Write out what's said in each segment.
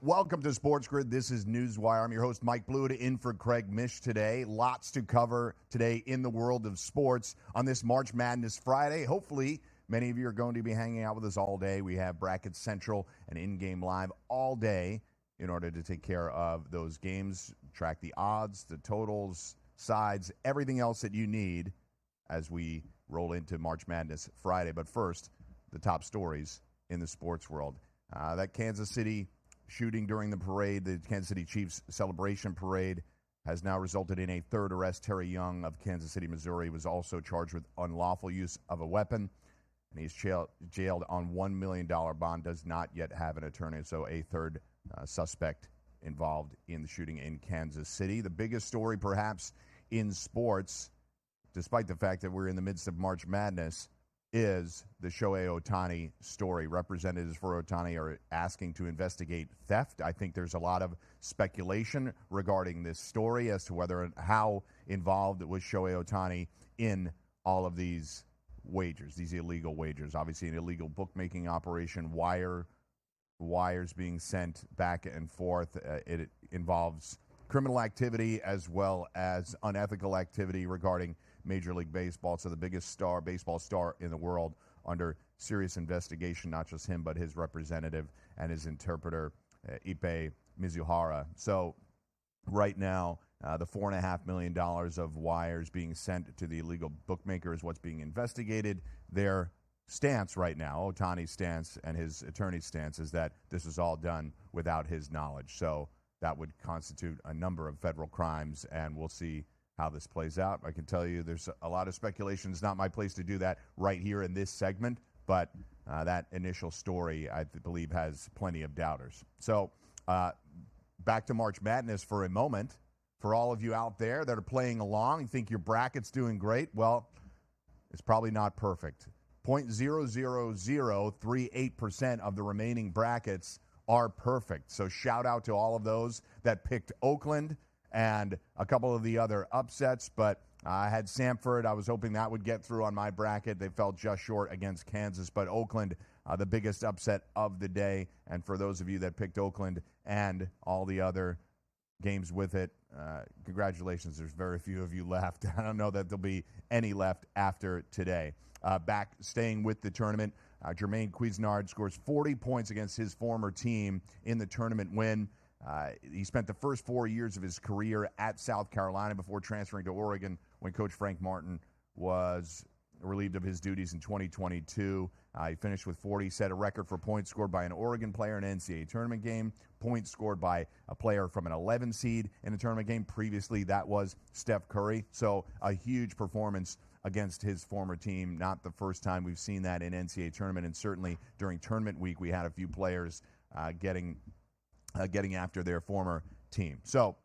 Welcome to SportsGrid. This is NewsWire. I'm your host, Mike Blewett, in for Craig Mish today. Lots to cover today in the world of sports on this March Madness Friday. Hopefully, many of you are going to be hanging out with us all day. We have Bracket Central and in-game live all day in order to take care of those games, track the odds, the totals, sides, everything else that you need as we roll into March Madness Friday. But first, the top stories in the sports world. That Kansas City shooting during the parade, the Kansas City Chiefs celebration parade, has now resulted in a third arrest. Terry Young of Kansas City, Missouri, was also charged with unlawful use of a weapon, and he's jailed on $1 million bond, does not yet have an attorney, so a third suspect involved in the shooting in Kansas City. The biggest story, perhaps, in sports, despite the fact that we're in the midst of March Madness, is the Shohei Ohtani story. Representatives for Ohtani are asking to investigate theft. I think there's a lot of speculation regarding this story as to whether and how involved was Shohei Ohtani in all of these wagers, these illegal wagers. Obviously, an illegal bookmaking operation, wires being sent back and forth. It involves criminal activity as well as unethical activity regarding Major League Baseball. So the biggest baseball star in the world under serious investigation, not just him, but his representative and his interpreter, Ippei Mizuhara. So right now, the $4.5 million of wires being sent to the illegal bookmaker is what's being investigated. Their stance right now, Ohtani's stance and his attorney's stance, is that this was all done without his knowledge. So that would constitute a number of federal crimes, and we'll see how this plays out. I can tell you there's a lot of speculation. It's not my place to do that right here in this segment, but that initial story, I believe, has plenty of doubters. So back to March Madness for a moment. For all of you out there that are playing along and think your bracket's doing great, well, it's probably not perfect. 0.00038% of the remaining brackets are perfect. So shout out to all of those that picked Oakland and a couple of the other upsets, but I had Samford. I was hoping that would get through on my bracket. They fell just short against Kansas, but Oakland, the biggest upset of the day. And for those of you that picked Oakland and all the other games with it, congratulations. There's very few of you left. I don't know that there'll be any left after today. Back staying with the tournament, Jermaine Cuisinart scores 40 points against his former team in the tournament win. He spent the first 4 years of his career at South Carolina before transferring to Oregon when Coach Frank Martin was relieved of his duties in 2022. He finished with 40, set a record for points scored by an Oregon player in an NCAA tournament game, points scored by a player from an 11 seed in a tournament game. Previously, that was Steph Curry. So a huge performance against his former team. Not the first time we've seen that in NCAA tournament, and certainly during tournament week, we had a few players getting after their former team. So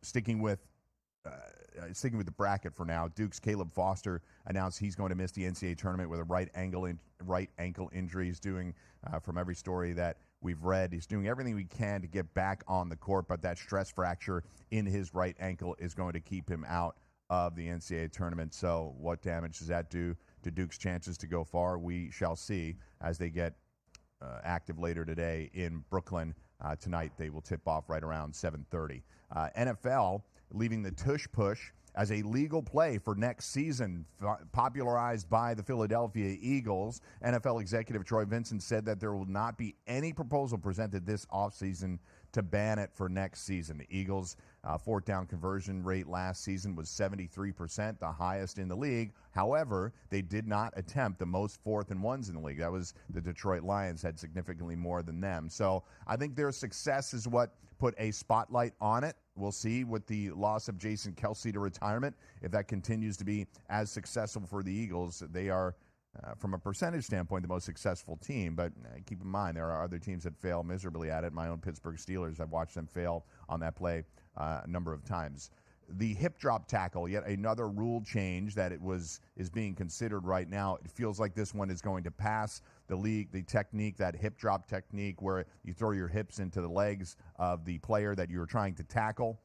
sticking with the bracket for now, Duke's Caleb Foster announced he's going to miss the NCAA tournament with a right ankle injury. He's doing, from every story that we've read, he's doing everything we can to get back on the court, but that stress fracture in his right ankle is going to keep him out of the NCAA tournament. So what damage does that do to Duke's chances to go far? We shall see as they get active later today in Brooklyn. Tonight they will tip off right around 7:30. NFL leaving the tush push as a legal play for next season, popularized by the Philadelphia Eagles. NFL executive Troy Vincent said that there will not be any proposal presented this offseason to ban it for next season. The Eagles' fourth down conversion rate last season was 73%, the highest in the league. However, they did not attempt the most 4th and 1s in the league. That was the Detroit Lions, had significantly more than them. So I think their success is what put a spotlight on it. We'll see with the loss of Jason Kelce to retirement, if that continues to be as successful for the Eagles. They are, from a percentage standpoint, the most successful team. But keep in mind, there are other teams that fail miserably at it. My own Pittsburgh Steelers, I've watched them fail on that play a number of times. The hip drop tackle, yet another rule change that is being considered right now. It feels like this one is going to pass the league, the technique, that hip drop technique where you throw your hips into the legs of the player that you're trying to tackle.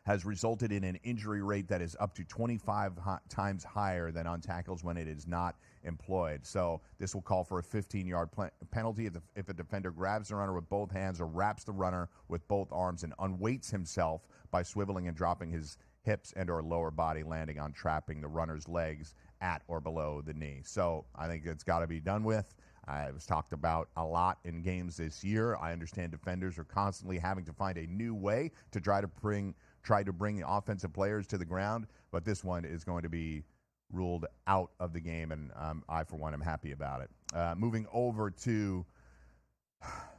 has resulted in an injury rate that is up to 25 times higher than on tackles when it is not employed. So this will call for a 15-yard penalty if a defender grabs the runner with both hands or wraps the runner with both arms and unweights himself by swiveling and dropping his hips and or lower body, landing on trapping the runner's legs at or below the knee. So I think it's got to be done with. It was talked about a lot in games this year. I understand defenders are constantly having to find a new way to try to bring the offensive players to the ground, but this one is going to be ruled out of the game, and I, for one, am happy about it. Moving over to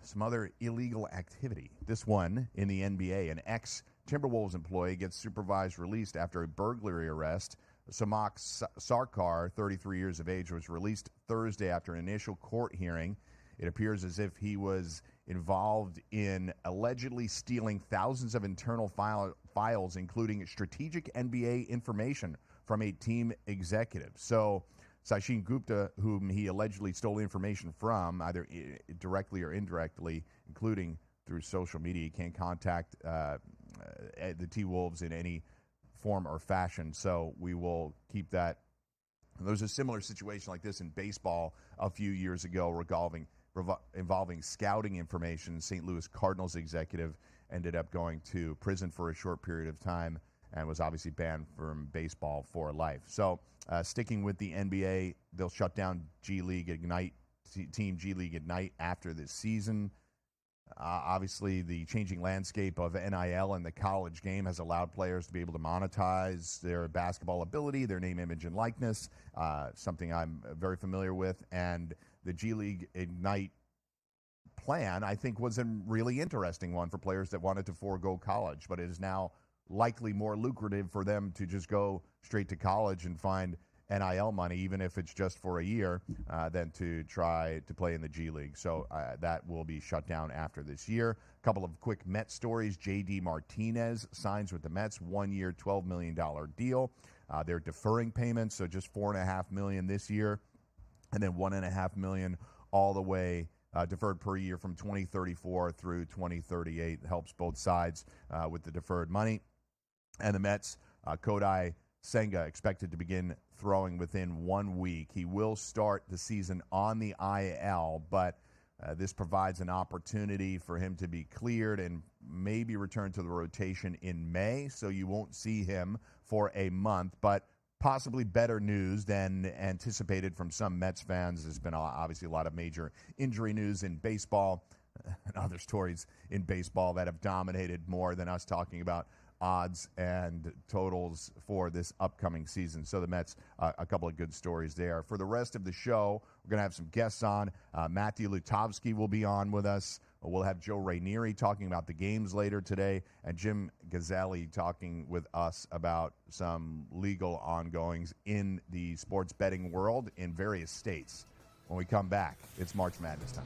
some other illegal activity. This one in the NBA, an ex-Timberwolves employee gets supervised released after a burglary arrest. Samak Sarkar, 33 years of age, was released Thursday after an initial court hearing. It appears as if he was involved in allegedly stealing thousands of internal files, including strategic NBA information from a team executive. So Sachin Gupta, whom he allegedly stole information from, either directly or indirectly, including through social media, he can't contact the T-Wolves in any form or fashion. So we will keep that. There's a similar situation like this in baseball a few years ago involving scouting information. St. Louis Cardinals executive ended up going to prison for a short period of time and was obviously banned from baseball for life. So sticking with the NBA, they'll shut down Team G League Ignite after this season. Obviously, the changing landscape of NIL and the college game has allowed players to be able to monetize their basketball ability, their name, image, and likeness, something I'm very familiar with. And the G League Ignite plan, I think, was a really interesting one for players that wanted to forego college, but it is now likely more lucrative for them to just go straight to college and find NIL money, even if it's just for a year, than to try to play in the G League. So that will be shut down after this year. A couple of quick Mets stories. J.D. Martinez signs with the Mets, 1 year, $12 million deal. They're deferring payments, so just $4.5 million this year, and then $1.5 million all the way deferred per year from 2034 through 2038. Helps both sides with the deferred money. And the Mets, Kodai Senga, expected to begin throwing within 1 week. He will start the season on the IL, but this provides an opportunity for him to be cleared and maybe return to the rotation in May, so you won't see him for a month, but possibly better news than anticipated from some Mets fans. There's been obviously a lot of major injury news in baseball and other stories in baseball that have dominated more than us talking about odds and totals for this upcoming season. So the Mets, a couple of good stories there. For the rest of the show, we're going to have some guests on. Matt Lutovsky will be on with us. We'll have Joe Raineri talking about the games later today, and Jim Gazzale talking with us about some legal ongoings in the sports betting world in various states. When we come back, it's March Madness time.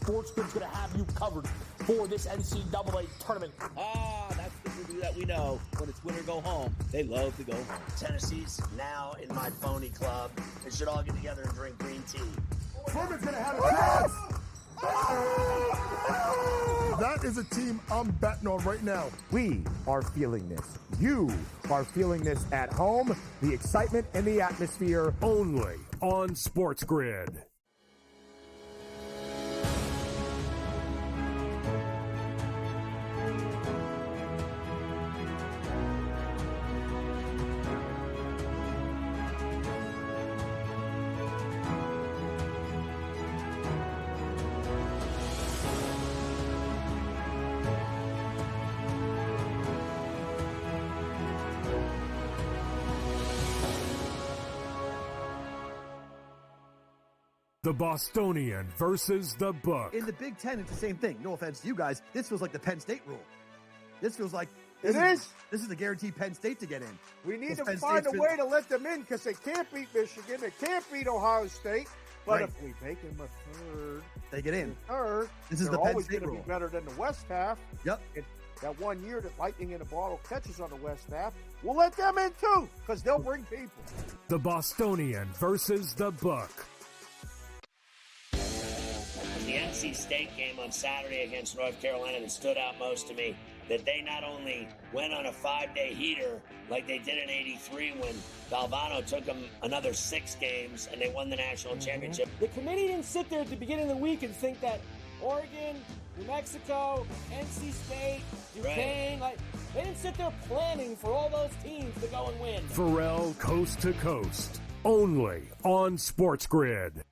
SportsGrid's going to have you covered for this NCAA tournament. That's the Purdue that we know. When it's win or go home, they love to go home. Tennessee's now in my phony club. They should all get together and drink green tea. Furman's going to have a chance. That is a team I'm betting on right now. We are feeling this. You are feeling this at home. The excitement and the atmosphere only on SportsGrid. The Bostonian versus the Book. In the Big Ten, it's the same thing. No offense to you guys. This feels like the Penn State rule. This feels like It is. This is the guaranteed Penn State to get in. We need to Penn find a State's way to let them in because they can't beat Michigan. They can't beat Ohio State. But Right. if we make them a third, They get in. this is they're the Penn always State going to rule. be better than the West half. Yep. And that 1 year that Lightning in a Bottle catches on the West half, we'll let them in too because they'll bring people. The Bostonian versus the Book. The NC State game on Saturday against North Carolina that stood out most to me, that they not only went on a 5-day heater like they did in '83 when Valvano took them another 6 games and they won the national championship. The committee didn't sit there at the beginning of the week and think that Oregon, New Mexico, NC State, Duquesne, they didn't sit there planning for all those teams to go and win. Pharrell Coast to Coast. Only on SportsGrid.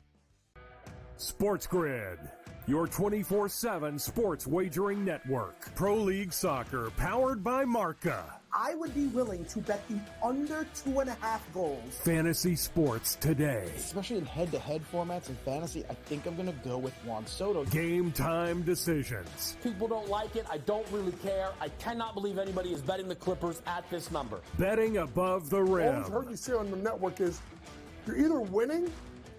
SportsGrid, your 24/7 sports wagering network. Pro League Soccer, powered by Marca. I would be willing to bet the under 2.5 goals. Fantasy sports today. Especially in head-to-head formats in fantasy, I think I'm going to go with Juan Soto. Game time decisions. People don't like it. I don't really care. I cannot believe anybody is betting the Clippers at this number. Betting above the All rim. I've heard you say on the network is you're either winning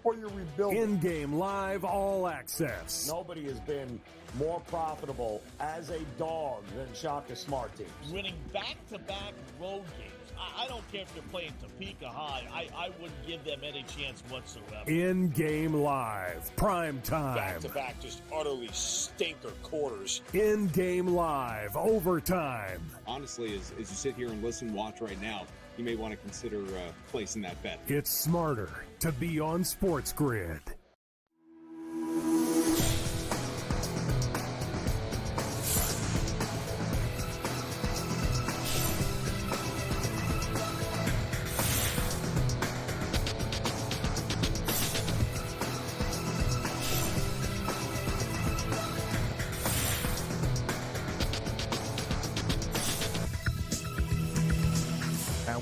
or you're rebuilding. In-game live all access. Nobody has been more profitable as a dog than Shaka Smart teams. Winning back-to-back road games. I don't care if you're playing Topeka High. I wouldn't give them any chance whatsoever. In-game live. Prime time. Back-to-back just utterly stinker quarters. In-game live. Overtime. Honestly, as you sit here and listen, watch right now, you may want to consider placing that bet. It's smarter to be on SportsGrid.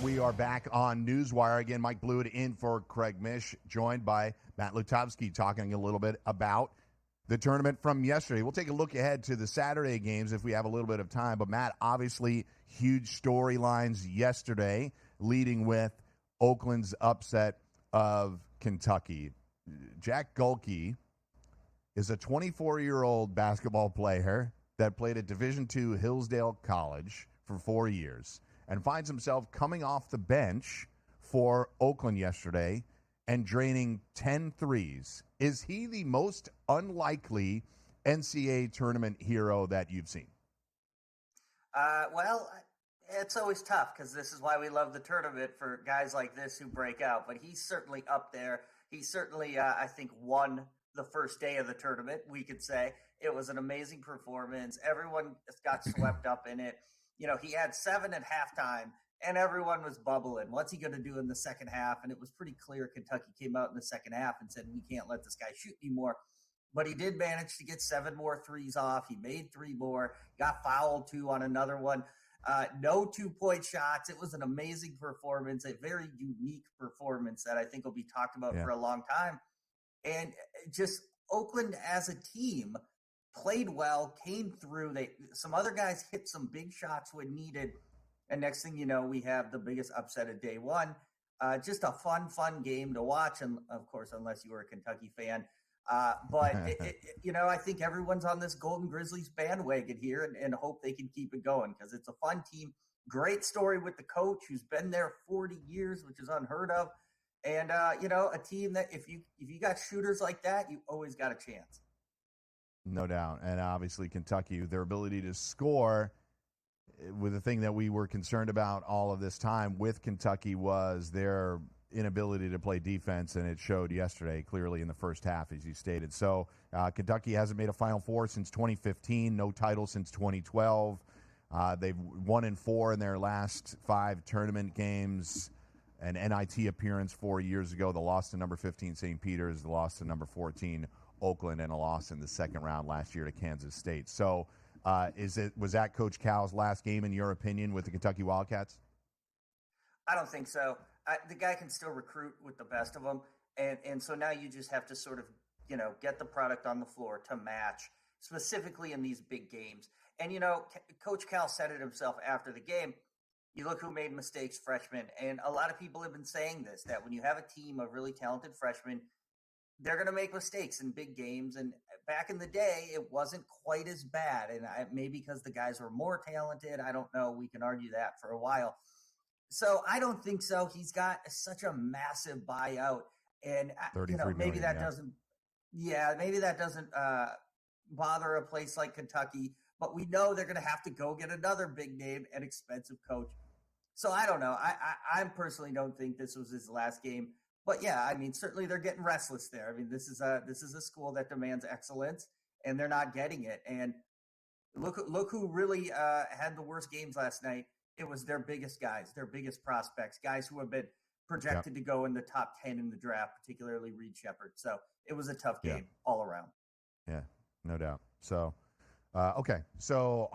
We are back on NewsWire. Again, Mike Blewett in for Craig Mish, joined by Matt Lutovsky, talking a little bit about the tournament from yesterday. We'll take a look ahead to the Saturday games if we have a little bit of time. But, Matt, obviously huge storylines yesterday, leading with Oakland's upset of Kentucky. Jack Gulke is a 24-year-old basketball player that played at Division II Hillsdale College for 4 years, and finds himself coming off the bench for Oakland yesterday and draining 10 threes. Is he the most unlikely NCAA tournament hero that you've seen? Well, it's always tough because this is why we love the tournament, for guys like this who break out. But he's certainly up there. He certainly, I think, won the first day of the tournament, we could say. It was an amazing performance. Everyone got swept up in it. You know, he had 7 at halftime, and everyone was bubbling. What's he going to do in the second half? And it was pretty clear Kentucky came out in the second half and said, we can't let this guy shoot anymore. But he did manage to get 7 more threes off. He made 3 more, got fouled 2 on another one. No 2-point shots. It was an amazing performance, a very unique performance that I think will be talked about for a long time. And just Oakland as a team played well, came through. Some other guys hit some big shots when needed. And next thing you know, we have the biggest upset of day one. Just a fun game to watch. And of course, unless you were a Kentucky fan. But, I think everyone's on this Golden Grizzlies bandwagon here and hope they can keep it going because it's a fun team. Great story with the coach who's been there 40 years, which is unheard of. And, a team that if you got shooters like that, you always got a chance. No doubt. And obviously Kentucky, their ability to score, with the thing that we were concerned about all of this time with Kentucky was their inability to play defense, and it showed yesterday clearly in the first half, as you stated. So Kentucky hasn't made a Final Four since 2015, no title since 2012. They've 1-4 in their last 5 tournament games. An NIT appearance 4 years ago, the loss to number 15 St. Peter's, the loss to number 14 Oakland, and a loss in the second round last year to Kansas State. So was that Coach Cal's last game, in your opinion, with the Kentucky Wildcats? I don't think so. The guy can still recruit with the best of them. And so now you just have to sort of, get the product on the floor to match, specifically in these big games. And, Coach Cal said it himself after the game. You look who made mistakes, freshmen. And a lot of people have been saying this, that when you have a team of really talented freshmen, they're going to make mistakes in big games. And back in the day, it wasn't quite as bad. And maybe because the guys were more talented. I don't know. We can argue that for a while. So I don't think so. He's got such a massive buyout. And, maybe that doesn't bother a place like Kentucky. But we know they're going to have to go get another big name and expensive coach. So I don't know. I personally don't think this was his last game. But yeah, I mean, certainly they're getting restless there. I mean, this is a school that demands excellence, and they're not getting it. And look who really had the worst games last night. It was their biggest guys, their biggest prospects, guys who have been projected to go in the top 10 in the draft, particularly Reed Shepherd. So it was a tough game all around. Yeah, no doubt. So, okay, so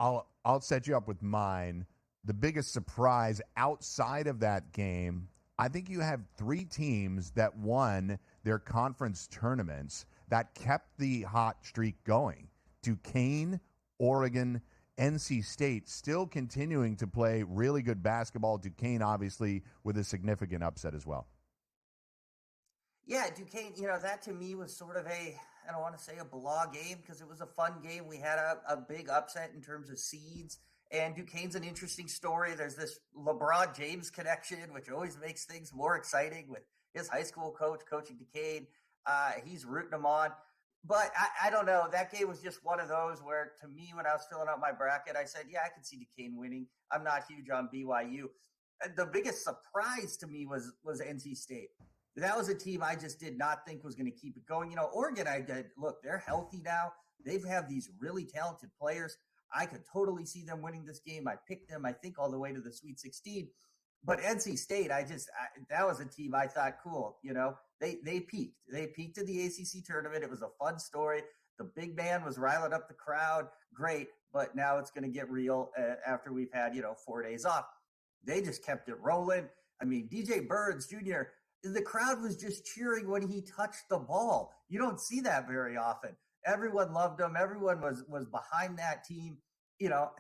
I'll set you up with mine. The biggest surprise outside of that game, I think you have three teams that won their conference tournaments that kept the hot streak going. Duquesne, Oregon, NC State still continuing to play really good basketball. Duquesne, obviously, with a significant upset as well. Yeah, Duquesne, that to me was sort of I don't want to say a blah game because it was a fun game. We had a big upset in terms of seeds. And Duquesne's an interesting story. There's this LeBron James connection, which always makes things more exciting with his high school coach coaching Duquesne. He's rooting them on. But I don't know. That game was just one of those where, to me, when I was filling out my bracket, I said, yeah, I could see Duquesne winning. I'm not huge on BYU. The biggest surprise to me was NC State. That was a team I just did not think was going to keep it going. Oregon, look, they're healthy now. They have these really talented players. I could totally see them winning this game. I picked them, I think, all the way to the Sweet 16. But NC State, that was a team I thought, cool. They peaked. They peaked in the ACC tournament. It was a fun story. The big man was riling up the crowd. Great. But now it's going to get real after we've had, 4 days off. They just kept it rolling. I mean, DJ Burns Jr., the crowd was just cheering when he touched the ball. You don't see that very often. Everyone loved him. Everyone was behind that team.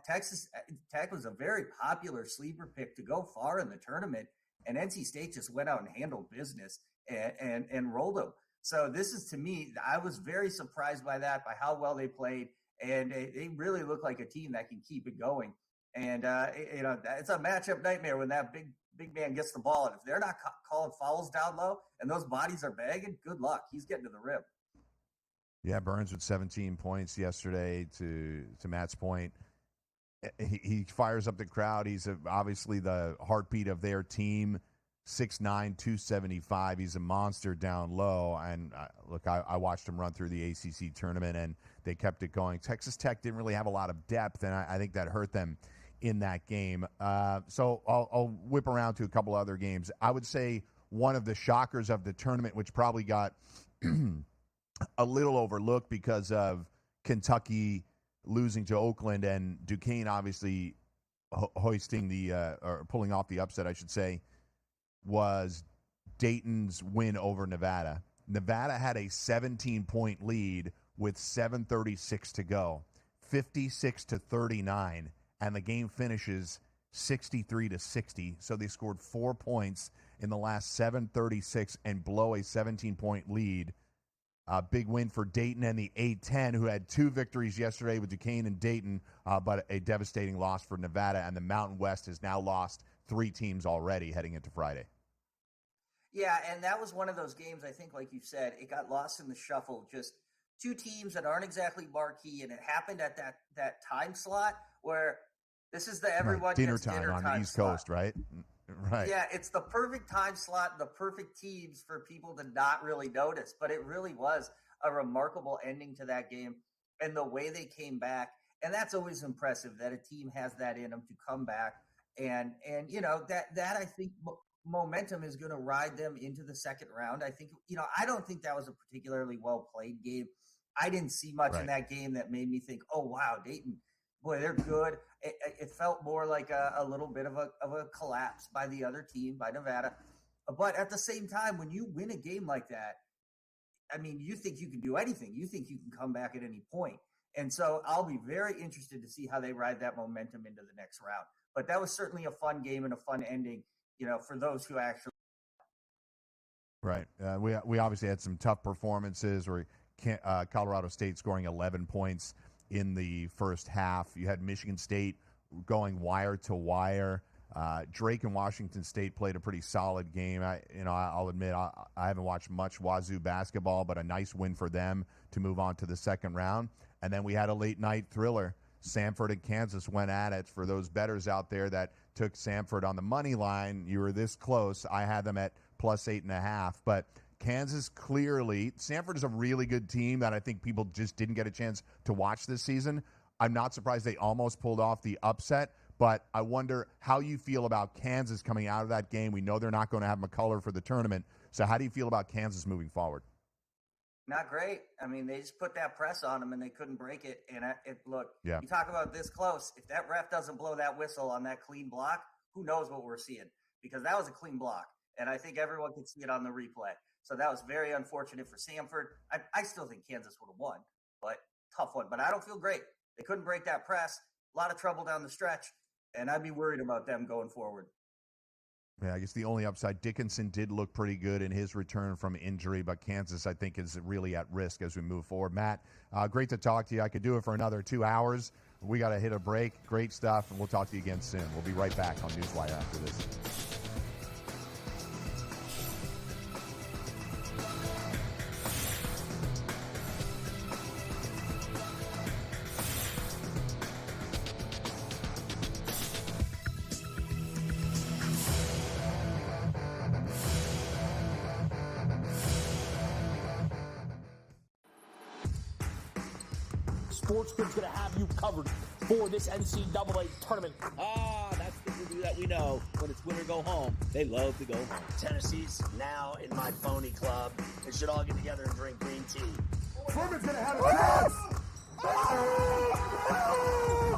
Texas Tech was a very popular sleeper pick to go far in the tournament, and NC State just went out and handled business and rolled them. So this is, to me, I was very surprised by that, by how well they played, and they really look like a team that can keep it going. And it's a matchup nightmare when that big man gets the ball, and if they're not calling fouls down low and those bodies are bagging, good luck. He's getting to the rim. Yeah, Burns with 17 points yesterday. To Matt's point, he fires up the crowd. He's obviously the heartbeat of their team. 6'9", 275. He's a monster down low. And look, I watched him run through the ACC tournament, and they kept it going. Texas Tech didn't really have a lot of depth, and I think that hurt them in that game. So I'll whip around to a couple other games. I would say one of the shockers of the tournament, which probably got a little overlooked because of Kentucky losing to Oakland and Duquesne obviously hoisting or pulling off the upset, I should say, was Dayton's win over Nevada. Nevada had a 17-point lead with 7:36 to go, 56-39, and the game finishes 63-60. So they scored 4 points in the last 7:36 and blow a 17-point lead. A big win for Dayton and the A-10, who had 2 victories yesterday with Duquesne and Dayton, but a devastating loss for Nevada. And the Mountain West has now lost 3 teams already heading into Friday. Yeah, and that was one of those games, I think, like you said, it got lost in the shuffle. Just 2 teams that aren't exactly marquee, and it happened at that time slot where this is the everyone right. Dinner time on the East Coast, right? Right. Yeah, it's the perfect time slot, the perfect teams for people to not really notice. But it really was a remarkable ending to that game, and the way they came back. And that's always impressive that a team has that in them to come back. And that I think momentum is going to ride them into the second round. I think, I don't think that was a particularly well played game. I didn't see much in that game that made me think, oh, wow, Dayton, boy, they're good. It felt more like a little bit of a collapse by the other team, by Nevada. But at the same time, when you win a game like that, I mean, you think you can do anything. You think you can come back at any point. And so I'll be very interested to see how they ride that momentum into the next round. But that was certainly a fun game and a fun ending, for those who actually. Right. We obviously had some tough performances where Colorado State scoring 11 points in the first half. You had Michigan State going wire to wire. Drake and Washington State played a pretty solid game. I'll admit I haven't watched much Wazoo basketball, but a nice win for them to move on to the second round. And then we had a late night thriller. Samford and Kansas went at it. For those bettors out there that took Samford on the money line, you were this close. I had them at plus 8.5, but Kansas clearly, Samford is a really good team that I think people just didn't get a chance to watch this season. I'm not surprised they almost pulled off the upset, but I wonder how you feel about Kansas coming out of that game. We know they're not going to have McCullough for the tournament, so how do you feel about Kansas moving forward? Not great. I mean, they just put that press on them and they couldn't break it. And Yeah. You talk about this close. If that ref doesn't blow that whistle on that clean block, who knows what we're seeing? Because that was a clean block. And I think everyone could see it on the replay. So that was very unfortunate for Samford. I still think Kansas would have won, but tough one. But I don't feel great. They couldn't break that press. A lot of trouble down the stretch. And I'd be worried about them going forward. Yeah, I guess the only upside, Dickinson did look pretty good in his return from injury, but Kansas, I think, is really at risk as we move forward. Matt, great to talk to you. I could do it for another 2 hours. We got to hit a break. Great stuff, and we'll talk to you again soon. We'll be right back on NewsWire after this. SportsGrid's going to have you covered for this NCAA tournament. That's the review that we know. When it's win or go home, they love to go home. Tennessee's now in my phony club. They should all get together and drink green tea. Furman's going to have a chance.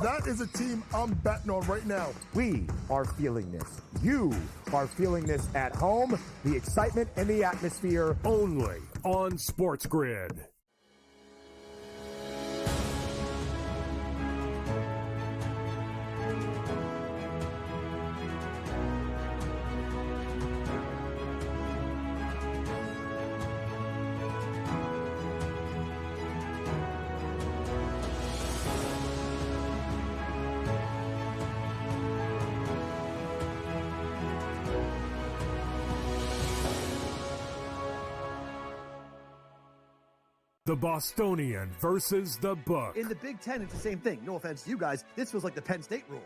That is a team I'm betting on right now. We are feeling this. You are feeling this at home. The excitement and the atmosphere. Only on SportsGrid. The Bostonian versus the Book. In the Big Ten, it's the same thing. No offense to you guys. This feels like the Penn State rule.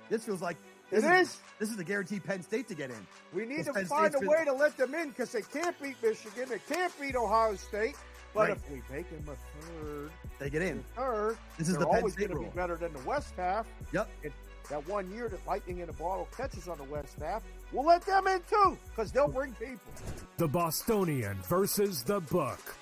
This feels like This is the guaranteed Penn State to get in. We need to find a way to let them in because they can't beat Michigan. They can't beat Ohio State. But if we make them a third, they get in. Third, this is they're the Penn always State going to rule. be better than the West half. Yep. And that 1 year that Lightning in a Bottle catches on the West half, we'll let them in too because they'll bring people. The Bostonian versus the Book.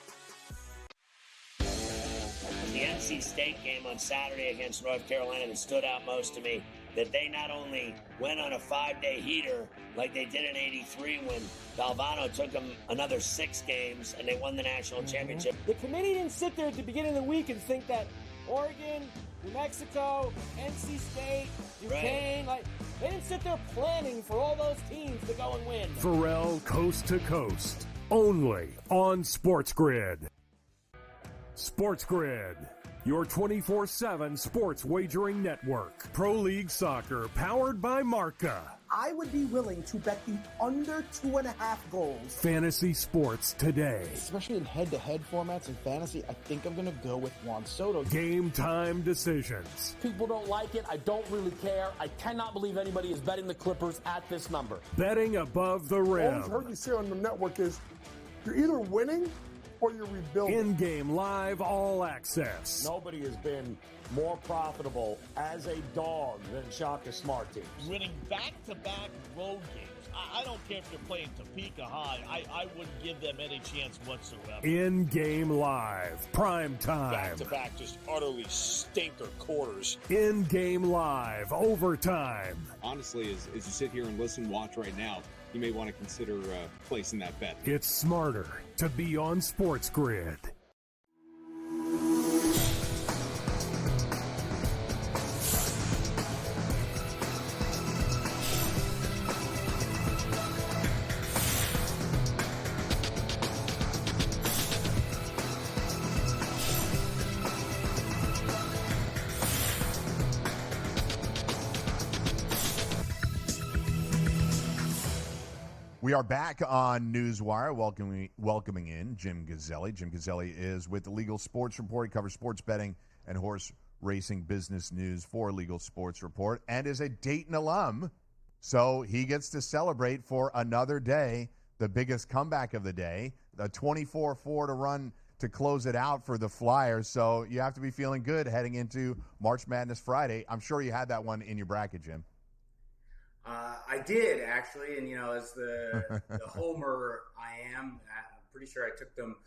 The NC State game on Saturday against North Carolina that stood out most to me, that they not only went on a 5-day heater like they did in '83 when Galvano took them another 6 games and they won the national championship. The committee didn't sit there at the beginning of the week and think that Oregon, New Mexico, NC State, Duquesne, they didn't sit there planning for all those teams to go and win. Pharrell Coast to Coast. Only on SportsGrid. SportsGrid, your 24/7 sports wagering network. Pro League Soccer, powered by Marca. I would be willing to bet the under 2.5 goals. Fantasy sports today. Especially in head-to-head formats in fantasy, I think I'm going to go with Juan Soto. Game time decisions. People don't like it. I don't really care. I cannot believe anybody is betting the Clippers at this number. Betting above the All rim. I've heard you say on the network is you're either winning or you're rebuilding. In-game live all access. Nobody has been more profitable as a dog than Shaka Smart teams. Winning back-to-back road games. I don't care if you're playing Topeka High. I wouldn't give them any chance whatsoever. In-game live. Prime time. Back-to-back just utterly stinker quarters. In-game live. Overtime. Honestly, as you sit here and watch right now, you may want to consider placing that bet. It's smarter to be on SportsGrid. We are back on NewsWire, welcoming in Jim Gazzale. Jim Gazzale is with the Legal Sports Report. He covers sports betting and horse racing business news for Legal Sports Report, and is a Dayton alum, so he gets to celebrate for another day the biggest comeback of the day, the 24-4 to run to close it out for the Flyers. So you have to be feeling good heading into March Madness Friday. I'm sure you had that one in your bracket, Jim. I did, actually, and, as the homer I am, I'm pretty sure I took them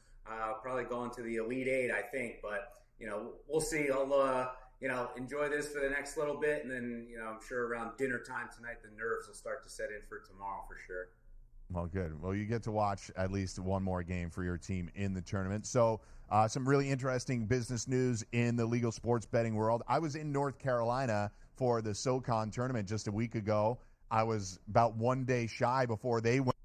probably going to the Elite Eight, I think, but, we'll see. I'll, enjoy this for the next little bit, and then, I'm sure around dinner time tonight, the nerves will start to set in for tomorrow for sure. Well, good. Well, you get to watch at least one more game for your team in the tournament. So some really interesting business news in the legal sports betting world. I was in North Carolina for the SoCon tournament just a week ago. I was about 1 day shy before they went.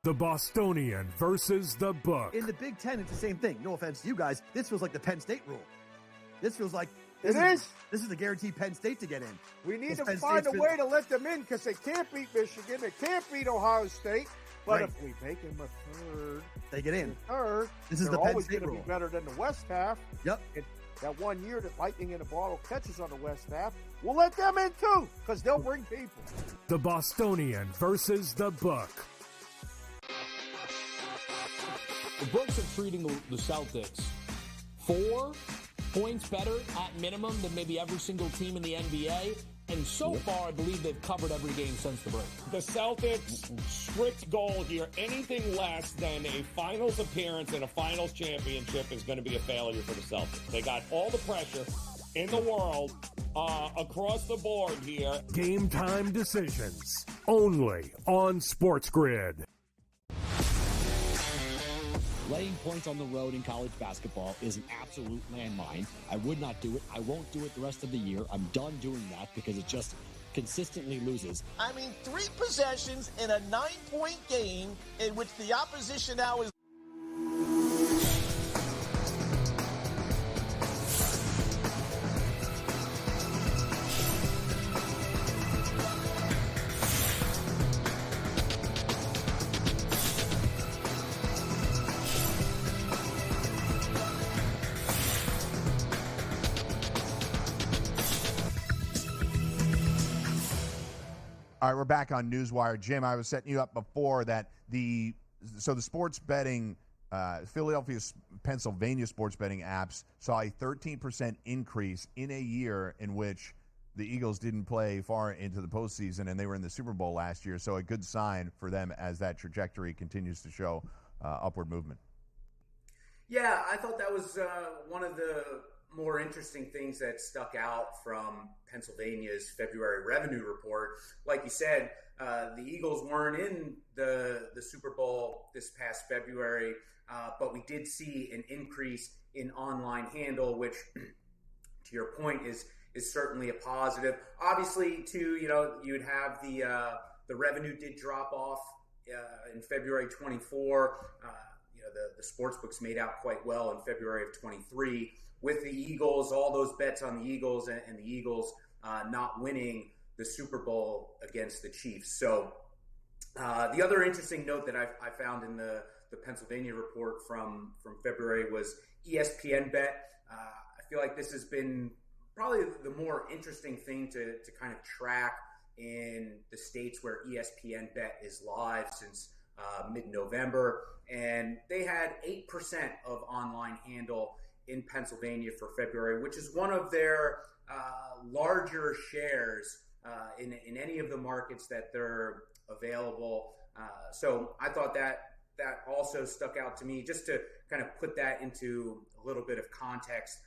The Bostonian versus the book. In the Big Ten, it's the same thing. No offense to you guys. This feels like the Penn State rule. This feels like this is the guaranteed Penn State to get in. We need to find a way to let them in because they can't beat Michigan. They can't beat Ohio State. But if we make them a third, they get in. Third, this is the Penn State rule. Be better than the West half. Yep. And that 1 year that Lightning in a Bottle catches on the West half, we'll let them in too because they'll bring people. The Bostonian versus the book. The books are treating the Celtics 4 points better at minimum than maybe every single team in the NBA. And so far, I believe they've covered every game since the break. The Celtics' strict goal here, anything less than a finals appearance and a finals championship is going to be a failure for the Celtics. They got all the pressure in the world across the board here. Game time decisions only on SportsGrid. Laying points on the road in college basketball is an absolute landmine. I would not do it. I won't do it the rest of the year. I'm done doing that because it just consistently loses. I mean, 3 possessions in a 9-point game in which the opposition now is... All right, we're back on NewsWire. Jim, I was setting you up before that the sports betting, Pennsylvania sports betting apps saw a 13% increase in a year in which the Eagles didn't play far into the postseason, and they were in the Super Bowl last year. So a good sign for them as that trajectory continues to show upward movement. Yeah, I thought that was one of the more interesting things that stuck out from Pennsylvania's February revenue report. Like you said, the Eagles weren't in the Super Bowl this past February, but we did see an increase in online handle, which, to your point, is certainly a positive. Obviously, too, you would have the revenue did drop off in February 24. The sports books made out quite well in February of 23 with the Eagles, all those bets on the Eagles and the Eagles not winning the Super Bowl against the Chiefs. So the other interesting note that I found in the Pennsylvania report from February was ESPN Bet. I feel like this has been probably the more interesting thing to kind of track in the states where ESPN Bet is live since mid-November. And they had 8% of online handle in Pennsylvania for February, which is one of their larger shares in any of the markets that they're available. So I thought that also stuck out to me. Just to kind of put that into a little bit of context,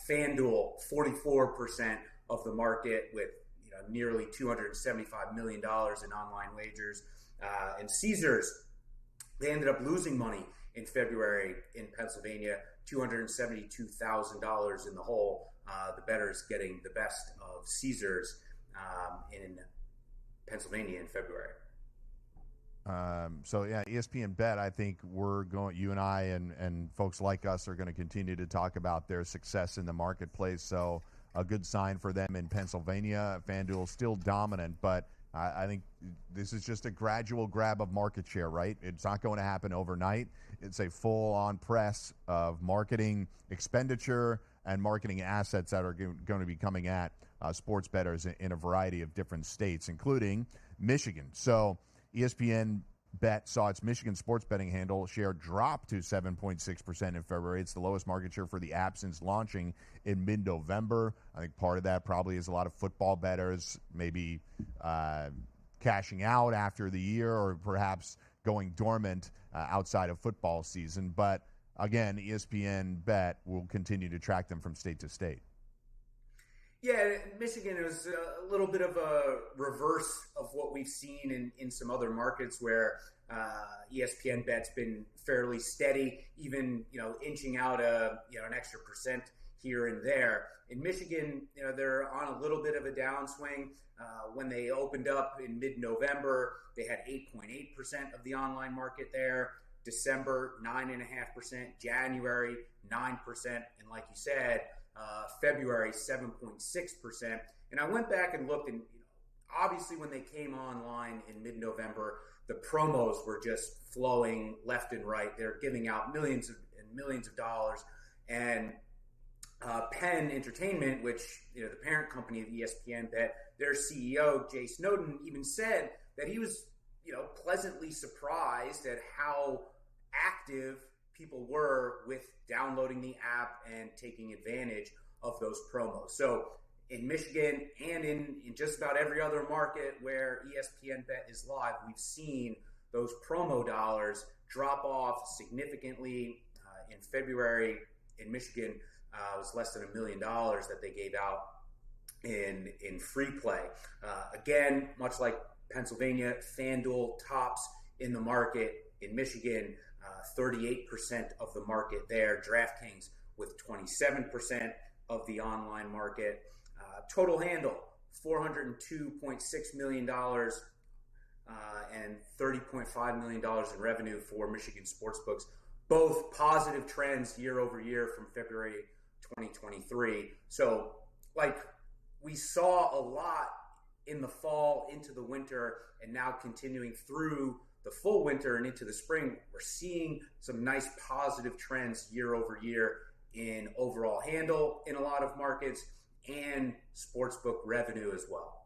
FanDuel, 44% of the market with nearly $275 million in online wagers. And Caesars, they ended up losing money in February in Pennsylvania, $272,000 in the hole. The bettors getting the best of Caesars in Pennsylvania in February. So yeah, ESPN Bet, I think you and I and folks like us are going to continue to talk about their success in the marketplace. So a good sign for them in Pennsylvania. FanDuel still dominant, but I think this is just a gradual grab of market share, right? It's not going to happen overnight. It's a full-on press of marketing expenditure and marketing assets that are going to be coming at sports bettors in a variety of different states, including Michigan. So ESPN Bet saw its Michigan sports betting handle share drop to 7.6% in February. It's the lowest market share for the app since launching in mid-November. I think part of that probably is a lot of football bettors maybe cashing out after the year or perhaps going dormant outside of football season. But again, ESPN Bet will continue to track them from state to state. Yeah, Michigan is a little bit of a reverse of what we've seen in some other markets where ESPN Bet's been fairly steady, even inching out an extra percent here and there. In Michigan, they're on a little bit of a downswing. When they opened up in mid-November, they had 8.8% of the online market there. December, 9.5%. January, 9%. And like you said, February, 7.6%. And I went back and looked, and obviously when they came online in mid-November, the promos were just flowing left and right. They're giving out millions and millions of dollars. And Penn Entertainment, which the parent company of ESPN Bet, their CEO Jay Snowden even said that he was pleasantly surprised at how active people were with downloading the app and taking advantage of those promos. So in Michigan and in just about every other market where ESPN Bet is live, we've seen those promo dollars drop off significantly. In February in Michigan, it was less than $1 million that they gave out in free play. Again, much like Pennsylvania, FanDuel tops in the market in Michigan, 38% of the market there. DraftKings with 27% of the online market. Total handle, $402.6 million and $30.5 million in revenue for Michigan sportsbooks. Both positive trends year over year from February 2023. So, we saw a lot in the fall into the winter and now continuing through the full winter and into the spring, we're seeing some nice positive trends year over year in overall handle in a lot of markets and sportsbook revenue as well.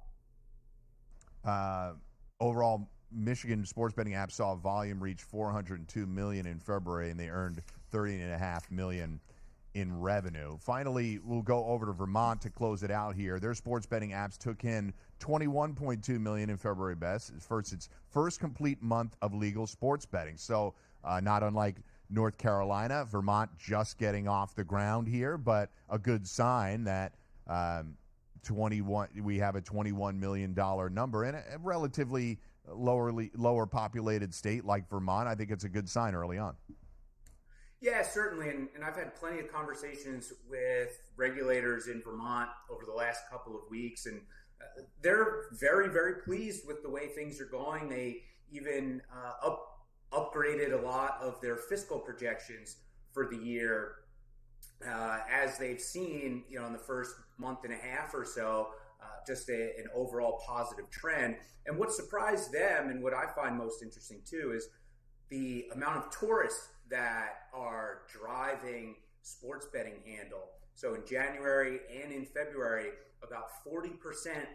Overall, Michigan sports betting app saw volume reach 402 million in February, and they earned $30.5 million in revenue. Finally, we'll go over to Vermont to close it out here. Their sports betting apps took in $21.2 million in February best. It's its first complete month of legal sports betting. So not unlike North Carolina, Vermont just getting off the ground here, but a good sign that we have a $21 million number in a relatively lower populated state like Vermont. I think it's a good sign early on. Yeah, certainly. And I've had plenty of conversations with regulators in Vermont over the last couple of weeks, and they're very, very pleased with the way things are going. They even upgraded a lot of their fiscal projections for the year as they've seen, in the first month and a half or so, just an overall positive trend. And what surprised them, and what I find most interesting too, is the amount of tourists that are driving sports betting handle. So in January and in February, about 40%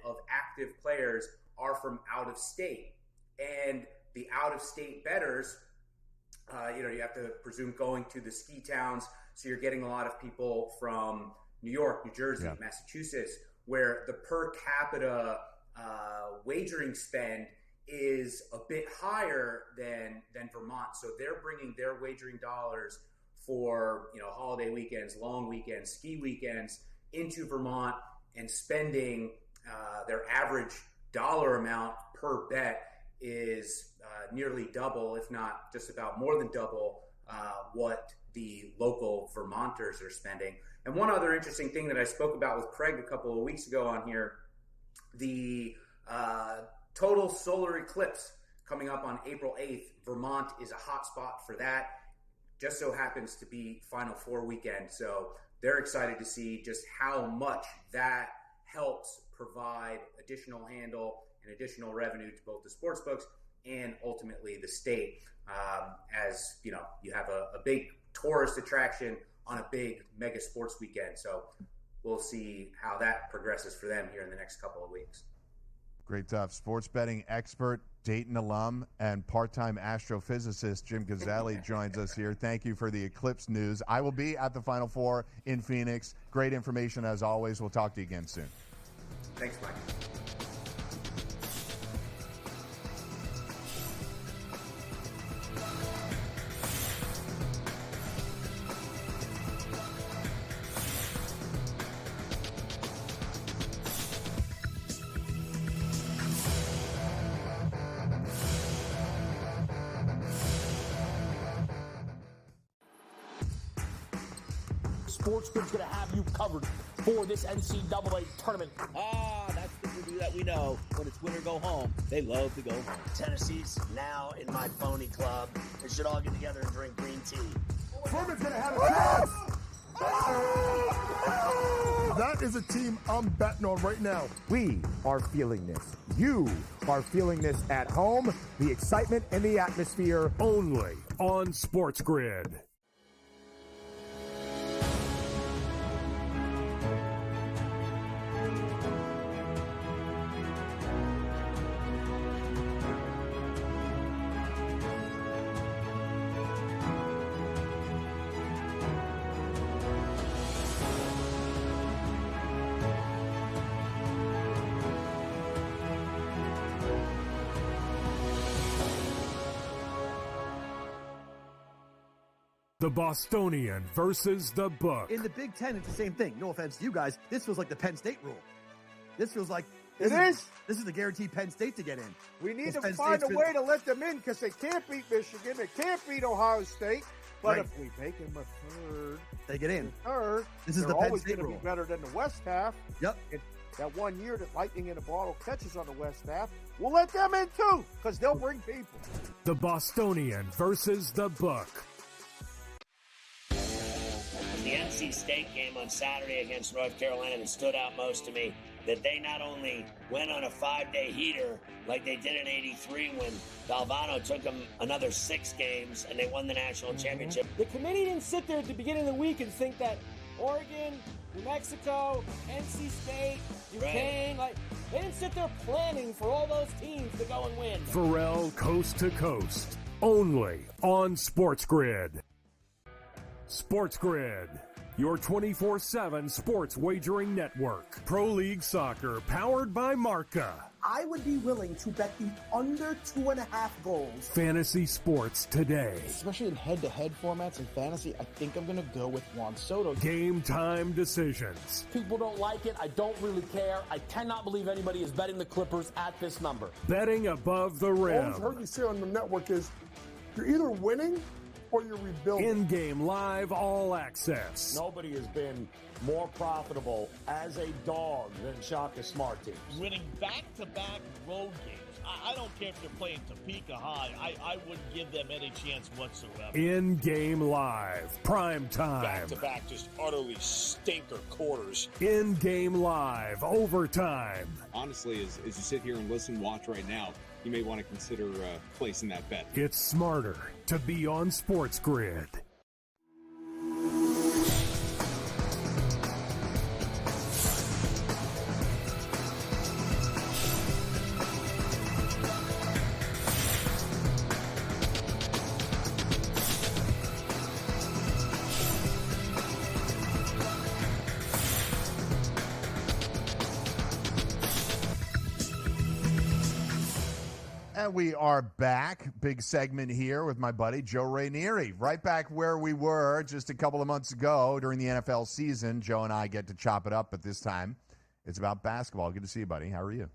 of active players are from out of state. And the out of state bettors, you have to presume going to the ski towns. So you're getting a lot of people from New York, New Jersey, Massachusetts, where the per capita wagering spend is a bit higher than Vermont. So they're bringing their wagering dollars for holiday weekends, long weekends, ski weekends into Vermont and spending their average dollar amount per bet is nearly double, if not just about more than double, what the local Vermonters are spending. And one other interesting thing that I spoke about with Craig a couple of weeks ago on here, the total solar eclipse coming up on April 8th. Vermont is a hot spot for that. Just so happens to be Final Four weekend. So they're excited to see just how much that helps provide additional handle and additional revenue to both the sports books and ultimately the state, as you have a big tourist attraction on a big mega sports weekend. So we'll see how that progresses for them here in the next couple of weeks. Great stuff. Sports betting expert, Dayton alum, and part-time astrophysicist Jim Gazzale joins us here. Thank you for the eclipse news. I will be at the Final Four in Phoenix. Great information as always. We'll talk to you again soon. Thanks, Mike. SportsGrid's going to have you covered for this NCAA tournament. That's the review that we know. When it's win or go home, they love to go home. Tennessee's now in my phony club. They should all get together and drink green tea. Furman's going to have a chance. That is a team I'm betting on right now. We are feeling this. You are feeling this at home. The excitement and the atmosphere. Only on SportsGrid. The Bostonian versus the book. In the Big Ten, it's the same thing. No offense to you guys. This feels like the Penn State rule. This feels like This is the guaranteed Penn State to get in. We need to Penn find State's a way to let them in because they can't beat Michigan. They can't beat Ohio State. But if we make them a third, they get in. Third, this is they're the Penn always State going to rule. be better than the West half. Yep. And that 1 year that Lightning in a Bottle catches on the West half, we'll let them in too because they'll bring people. The Bostonian versus the book. The NC State game on Saturday against North Carolina that stood out most to me, that they not only went on a 5-day heater like they did in '83 when Galvano took them another 6 games and they won the national championship. The committee didn't sit there at the beginning of the week and think that Oregon, New Mexico, NC State, Duquesne, they didn't sit there planning for all those teams to go and win. Pharrell Coast to Coast. Only on SportsGrid. SportsGrid, your 24/7 sports wagering network. Pro League Soccer, powered by Marca. I would be willing to bet the under 2.5 goals. Fantasy sports today. Especially in head-to-head formats in fantasy, I think I'm going to go with Juan Soto. Game time decisions. People don't like it. I don't really care. I cannot believe anybody is betting the Clippers at this number. Betting above the All rim. I've heard you say on the network is you're either winning or you're rebuilding. In-game live all access. Nobody has been more profitable as a dog than Shaka Smart teams. Winning back-to-back road games. I don't care if they're playing Topeka High. I wouldn't give them any chance whatsoever. In-game live. Prime time. Back-to-back just utterly stinker quarters. In-game live. Overtime. Honestly, as you sit here and listen, watch right now, you may want to consider placing that bet. It's smarter to be on SportsGrid. And we are back. Big segment here with my buddy Joe Raineri. Right back where we were just a couple of months ago during the NFL season. Joe and I get to chop it up, but this time it's about basketball. Good to see you, buddy. How are you?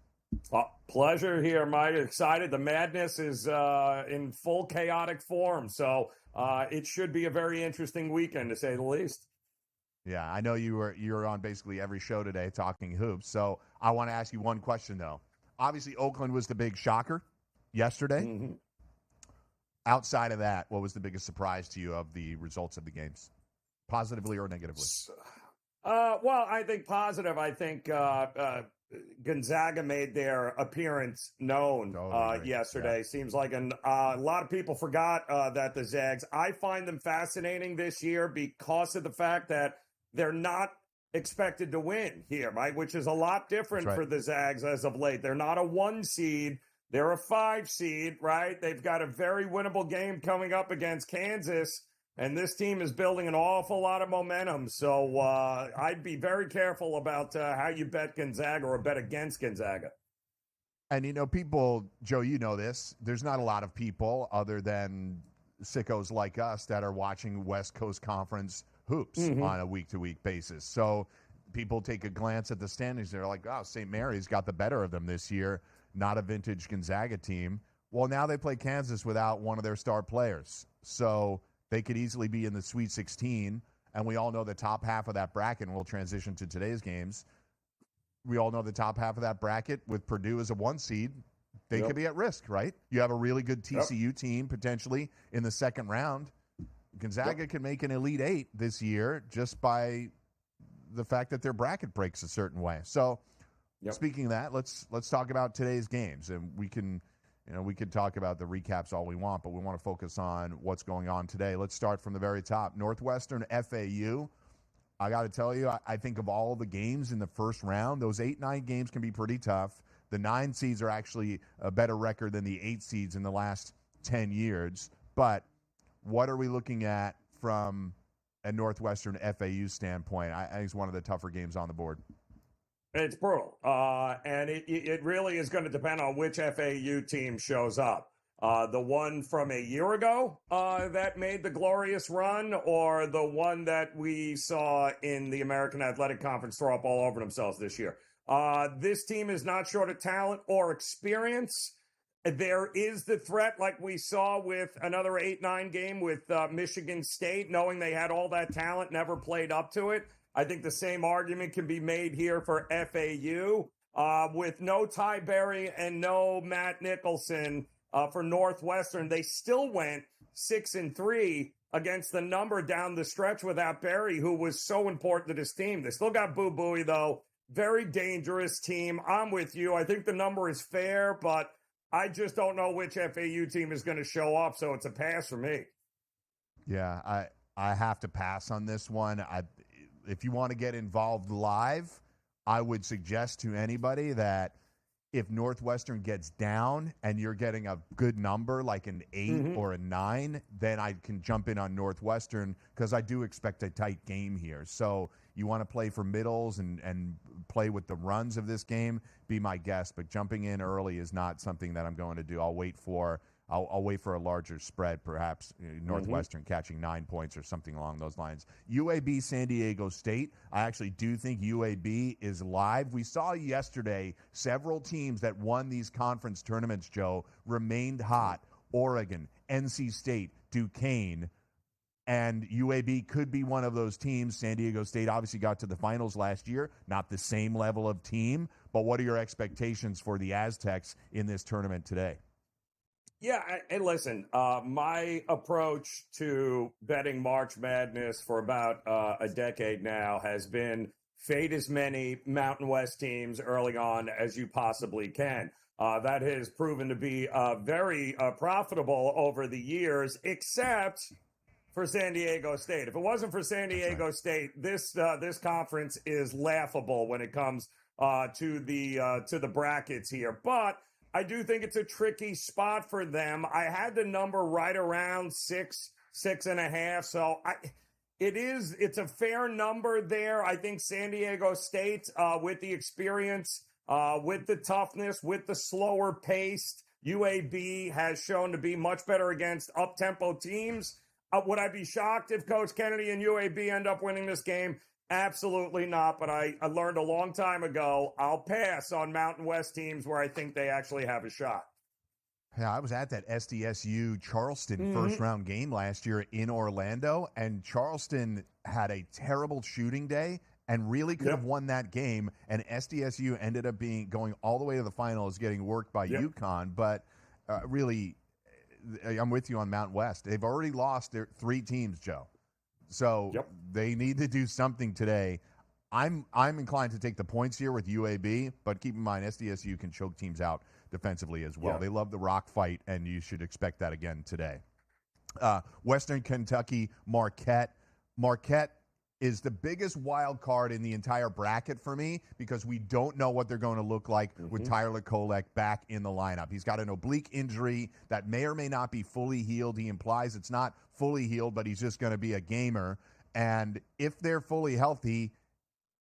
Pleasure here, Mike. Excited. The madness is in full chaotic form, so it should be a very interesting weekend, to say the least. Yeah, I know you were on basically every show today talking hoops, so I want to ask you one question, though. Obviously, Oakland was the big shocker yesterday. Mm-hmm. Outside of that, what was the biggest surprise to you of the results of the games, positively or negatively? Well, I think positive. I think Gonzaga made their appearance known yesterday. Yeah. Seems like a lot of people forgot that the Zags, I find them fascinating this year because of the fact that they're not expected to win here, right? Which is a lot different for the Zags as of late. They're not a 1 seed. They're a 5 seed, right? They've got a very winnable game coming up against Kansas. And this team is building an awful lot of momentum. So I'd be very careful about how you bet Gonzaga or bet against Gonzaga. And, you know, people, Joe, you know this. There's not a lot of people other than sickos like us that are watching West Coast Conference hoops on a week-to-week basis. So people take a glance at the standings. They're like, oh, St. Mary's got the better of them this year, not a vintage Gonzaga team. Well, now they play Kansas without one of their star players. So they could easily be in the Sweet 16, and we all know the top half of that bracket, and we'll transition to today's games. We all know the top half of that bracket with Purdue as a 1 seed. They could be at risk, right? You have a really good TCU team potentially in the second round. Gonzaga can make an Elite 8 this year just by the fact that their bracket breaks a certain way. So speaking of that, let's talk about today's games, and we can talk about the recaps all we want, but we want to focus on what's going on today. Let's start from the very top. Northwestern FAU. I got to tell you, I think of all the games in the first round, those 8-9 games can be pretty tough. The 9 seeds are actually a better record than the 8 seeds in the last 10 years. But what are we looking at from a Northwestern FAU standpoint? I think it's one of the tougher games on the board. It's brutal, and it really is going to depend on which FAU team shows up. The one from a year ago that made the glorious run, or the one that we saw in the American Athletic Conference throw up all over themselves this year. This team is not short of talent or experience. There is the threat, like we saw with another 8-9 game with Michigan State, knowing they had all that talent, never played up to it. I think the same argument can be made here for FAU. With no Ty Berry and no Matt Nicholson for Northwestern, they still went 6-3 against the number down the stretch without Berry, who was so important to this team. They still got Boo Buie, though. Very dangerous team. I'm with you. I think the number is fair, but I just don't know which FAU team is going to show up, so it's a pass for me. Yeah, I have to pass on this one. If you want to get involved live, I would suggest to anybody that if Northwestern gets down and you're getting a good number like an 8 or a 9, then I can jump in on Northwestern because I do expect a tight game here. So you want to play for middles and play with the runs of this game, be my guest. But jumping in early is not something that I'm going to do. I'll wait for a larger spread, perhaps Northwestern catching 9 points or something along those lines. UAB San Diego State, I actually do think UAB is live. We saw yesterday several teams that won these conference tournaments, Joe, remained hot. Oregon, NC State, Duquesne, and UAB could be one of those teams. San Diego State obviously got to the finals last year, not the same level of team, but what are your expectations for the Aztecs in this tournament today? Yeah, and listen, my approach to betting March Madness for about a decade now has been fade as many Mountain West teams early on as you possibly can. That has proven to be very profitable over the years, except for San Diego State. If it wasn't for San Diego State, this conference is laughable when it comes to the brackets here. But I do think it's a tricky spot for them. I had the number right around 6.5. So it's a fair number there. I think San Diego State, with the experience, with the toughness, with the slower paced UAB has shown to be much better against up-tempo teams. Would I be shocked if Coach Kennedy and UAB end up winning this game? Absolutely not, but I learned a long time ago, I'll pass on Mountain West teams where I think they actually have a shot. Yeah, I was at that SDSU Charleston first-round game last year in Orlando, and Charleston had a terrible shooting day and really could have won that game, and SDSU ended up going all the way to the finals, getting worked by UConn, but really, I'm with you on Mountain West. They've already lost their 3 teams, Joe. So they need to do something today. I'm inclined to take the points here with UAB, but keep in mind SDSU can choke teams out defensively as well. They love the rock fight, and you should expect that again today. Western Kentucky, Marquette. Marquette is the biggest wild card in the entire bracket for me because we don't know what they're going to look like with Tyler Kolek back in the lineup. He's got an oblique injury that may or may not be fully healed. He implies it's not fully healed, but he's just going to be a gamer. And if they're fully healthy,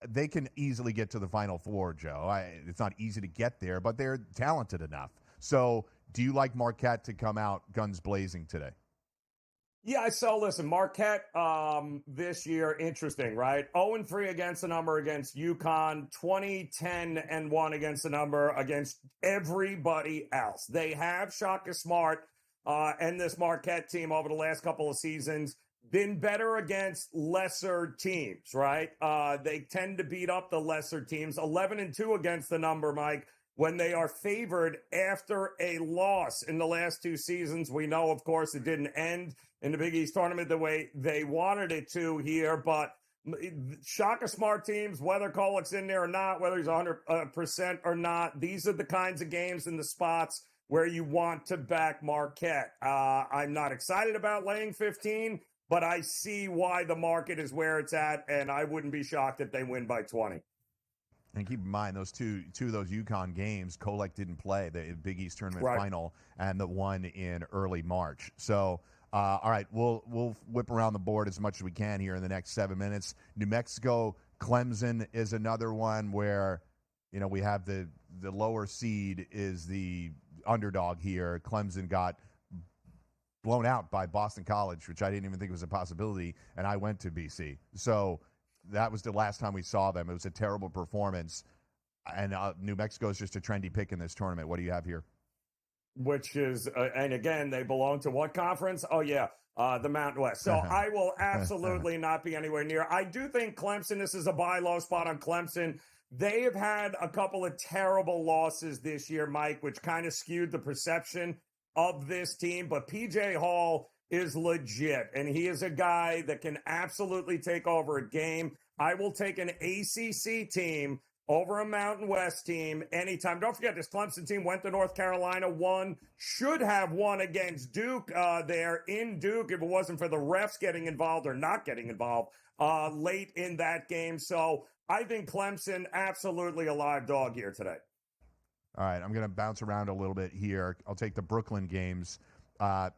they can easily get to the Final Four, Joe. It's not easy to get there, but they're talented enough. So do you like Marquette to come out guns blazing today? Yeah, so listen, Marquette this year, interesting, right? 0-3 against the number against UConn, 20-10-1 against the number against everybody else. They have Shaka Smart and this Marquette team over the last couple of seasons been better against lesser teams, right? They tend to beat up the lesser teams. 11-2 against the number, Mike, when they are favored after a loss in the last 2 seasons. We know, of course, it didn't end in the Big East tournament the way they wanted it to here, but Shaka Smart teams, whether Kolek's in there or not, whether he's 100% or not, these are the kinds of games and the spots where you want to back Marquette. I'm not excited about laying 15, but I see why the market is where it's at, and I wouldn't be shocked if they win by 20. And keep in mind, those two of those UConn games, Kolek didn't play, the Big East tournament final and the one in early March. So, all right, we'll whip around the board as much as we can here in the next 7 minutes. New Mexico, Clemson is another one where, you know, we have the lower seed is the underdog here. Clemson got blown out by Boston College, which I didn't even think was a possibility, and I went to BC. So that was the last time we saw them. It was a terrible performance, and New Mexico is just a trendy pick in this tournament. What do you have here? Which is, and again, they belong to what conference? Oh, yeah, the Mountain West. So I will absolutely not be anywhere near. I do think Clemson, this is a buy low spot on Clemson. They have had a couple of terrible losses this year, Mike, which kind of skewed the perception of this team. But P.J. Hall is legit, and he is a guy that can absolutely take over a game. I will take an ACC team over a Mountain West team anytime. Don't forget, this Clemson team went to North Carolina, should have won against Duke there in Duke if it wasn't for the refs getting involved or not getting involved late in that game. So I think Clemson absolutely a live dog here today. All right, I'm going to bounce around a little bit here. I'll take the Brooklyn games.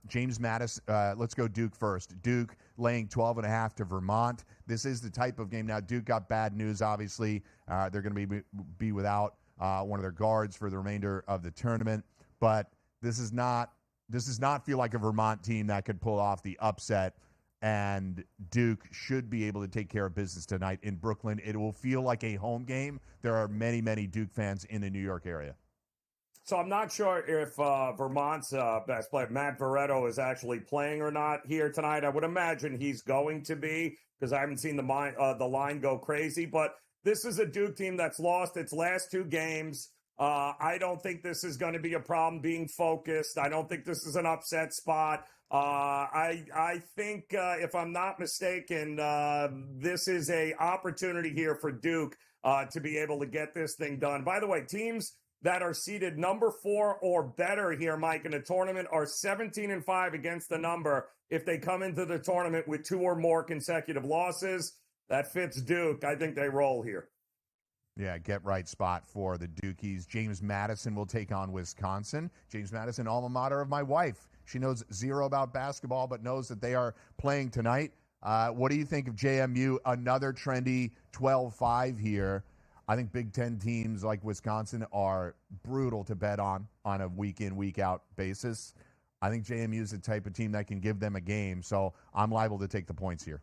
James Madison, let's go Duke first. Duke laying 12.5 to Vermont. This is the type of game. Now, Duke got bad news, obviously. They're going to be without one of their guards for the remainder of the tournament. But this does not feel like a Vermont team that could pull off the upset. And Duke should be able to take care of business tonight in Brooklyn. It will feel like a home game. There are many, many Duke fans in the New York area. So I'm not sure if Vermont's best player, Matt Veretto, is actually playing or not here tonight. I would imagine he's going to be because I haven't seen the line go crazy. But this is a Duke team that's lost its last 2 games. I don't think this is going to be a problem being focused. I don't think this is an upset spot. I think, if I'm not mistaken, this is a opportunity here for Duke to be able to get this thing done. By the way, teams that are seeded number 4 or better here, Mike, in the tournament are 17-5 against the number if they come into the tournament with 2 or more consecutive losses. That fits Duke. I think they roll here. Yeah, get right spot for the Dukies. James Madison will take on Wisconsin. James Madison, alma mater of my wife. She knows zero about basketball, but knows that they are playing tonight. What do you think of JMU? Another trendy 12-5 here. I think Big Ten teams like Wisconsin are brutal to bet on a week-in, week-out basis. I think JMU is the type of team that can give them a game, so I'm liable to take the points here.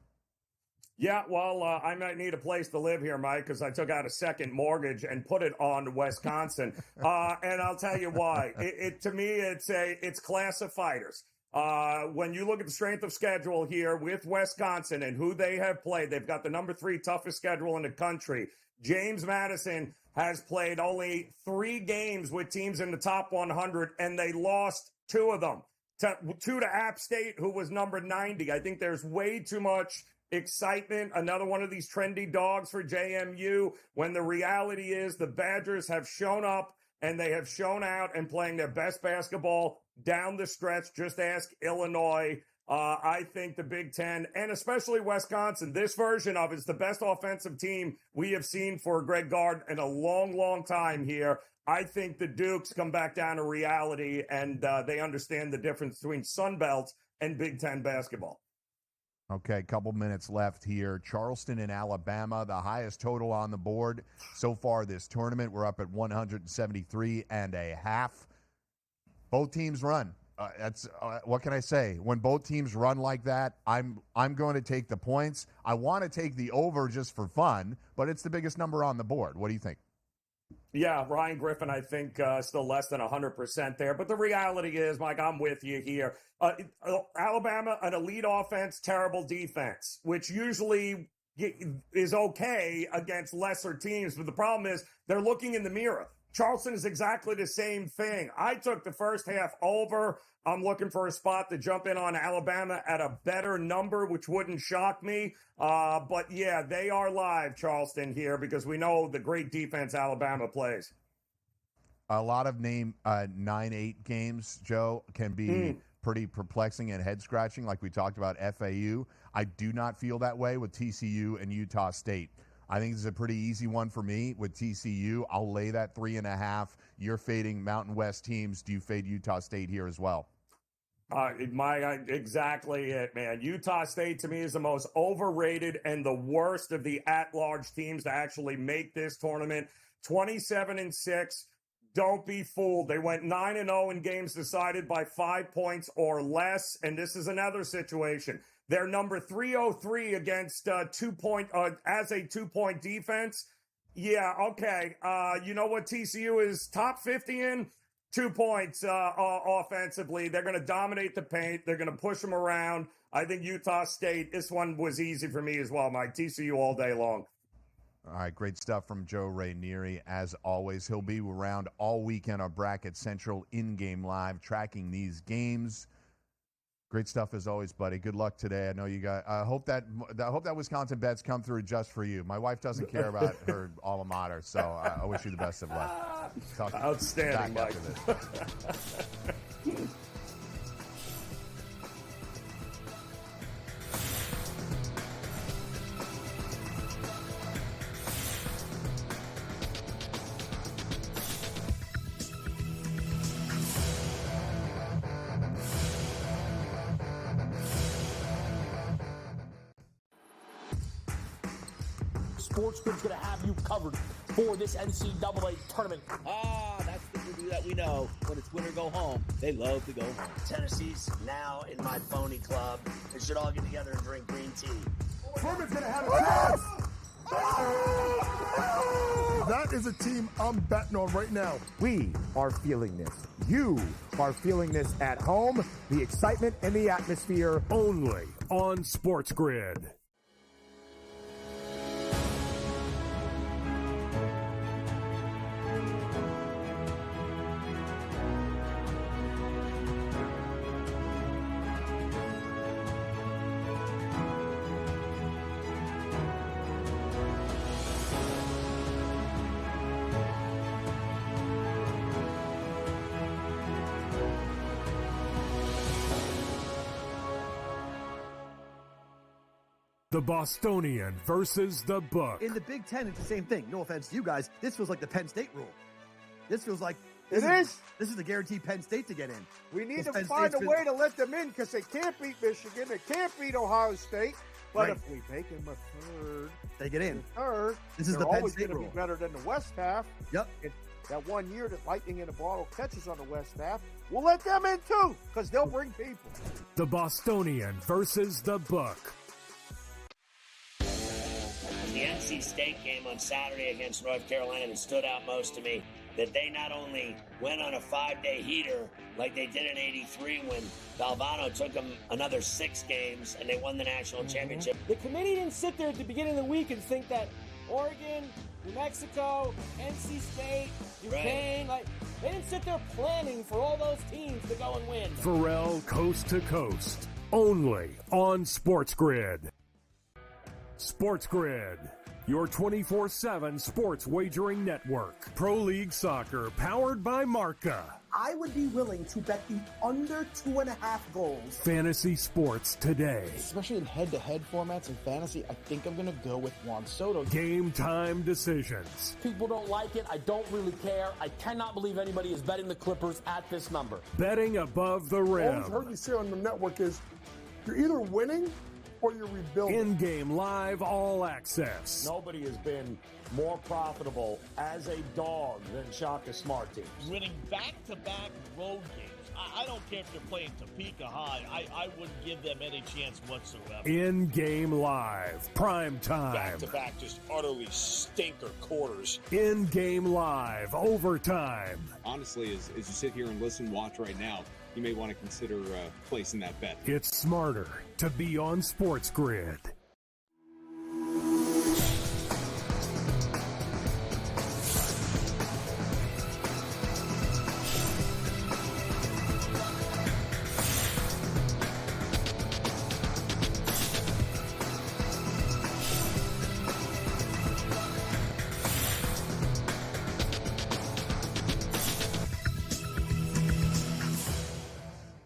Yeah, well, I might need a place to live here, Mike, because I took out a second mortgage and put it on Wisconsin. And I'll tell you why. To me, it's class of fighters. When you look at the strength of schedule here with Wisconsin and who they have played, they've got the number 3 toughest schedule in the country. James Madison has played only 3 games with teams in the top 100, and they lost 2 of them. 2 to App State, who was number 90. I think there's way too much excitement. Another one of these trendy dogs for JMU, when the reality is the Badgers have shown up and they have shown out and playing their best basketball down the stretch. Just ask Illinois. I think the Big Ten, and especially Wisconsin, this version of it is the best offensive team we have seen for Greg Gard in a long, long time here. I think the Dukes come back down to reality, and they understand the difference between Sun Belt and Big Ten basketball. Okay, a couple minutes left here. Charleston and Alabama, the highest total on the board so far this tournament. We're up at 173.5. Both teams run. What can I say? When both teams run like that, I'm going to take the points. I want to take the over just for fun, but it's the biggest number on the board. What do you think? Yeah, Ryan Griffin, I think, still less than 100% there. But the reality is, Mike, I'm with you here. Alabama, an elite offense, terrible defense, which usually is okay against lesser teams. But the problem is they're looking in the mirror. Charleston is exactly the same thing. I took the first half over. I'm looking for a spot to jump in on Alabama at a better number, which wouldn't shock me. But, yeah, they are live, Charleston, here, because we know the great defense Alabama plays. A lot of 9-8 games, Joe, can be pretty perplexing and head-scratching, like we talked about FAU. I do not feel that way with TCU and Utah State. I think this is a pretty easy one for me with TCU. I'll lay that 3.5. You're fading Mountain West teams. Do you fade Utah State here as well? Exactly it, man. Utah State, to me, is the most overrated and the worst of the at-large teams to actually make this tournament. 27-6. Don't be fooled. They went 9-0 in games decided by 5 points or less, and this is another situation. They're number 303 against as a 2-point defense. Yeah, okay. You know what TCU is top 50 in? 2 points offensively. They're going to dominate the paint. They're going to push them around. I think Utah State, this one was easy for me as well, Mike. TCU all day long. All right, great stuff from Joe Raineri. As always, he'll be around all weekend on Bracket Central in-game live, tracking these games. Great stuff as always, buddy. Good luck today. I know you got. I hope that Wisconsin bets come through just for you. My wife doesn't care about her alma mater, so I wish you the best of luck. Outstanding, Mike. SportsGrid's going to have you covered for this NCAA tournament. That's the Purdue that we know. When it's win or go home, they love to go home. Tennessee's now in my phony club. They should all get together and drink green tea. Furman's going to have a chance. That is a team I'm betting on right now. We are feeling this. You are feeling this at home. The excitement and the atmosphere. Only on SportsGrid. The Bostonian versus the Book. In the Big Ten, it's the same thing. No offense to you guys. This feels like the Penn State rule. This feels like this is the guaranteed Penn State to get in. We need to find a way to let them in because they can't beat Michigan. They can't beat Ohio State. But if we make them a third, they get in. Third, this is they're the Penn always State going to rule. be better than the West half. Yep. That 1 year that Lightning in a Bottle catches on the West half, we'll let them in too, because they'll bring people. The Bostonian versus the Book. The NC State game on Saturday against North Carolina that stood out most to me, that they not only went on a 5-day heater like they did in '83 when Galvano took them another 6 games and they won the national championship. The committee didn't sit there at the beginning of the week and think that Oregon, New Mexico, NC State, Duquesne, they didn't sit there planning for all those teams to go and win. Pharrell Coast to Coast, only on SportsGrid. SportsGrid, your 24/7 sports wagering network. Pro League Soccer, powered by Marca. I would be willing to bet the under 2.5 goals. Fantasy sports today. Especially in head-to-head formats in fantasy, I think I'm going to go with Juan Soto. Game time decisions. People don't like it. I don't really care. I cannot believe anybody is betting the Clippers at this number. Betting above the All rim. I've heard you say on the network is you're either winning or you're rebuilding. In-game live all access. Nobody has been more profitable as a dog than Shaka Smart teams. Winning back-to-back road games. I don't care if they're playing Topeka High. I wouldn't give them any chance whatsoever. In-game live, prime time. Back-to-back, just utterly stinker quarters. In-game live, overtime. Honestly, as you sit here and watch right now, you may want to consider placing that bet. It's smarter to be on SportsGrid.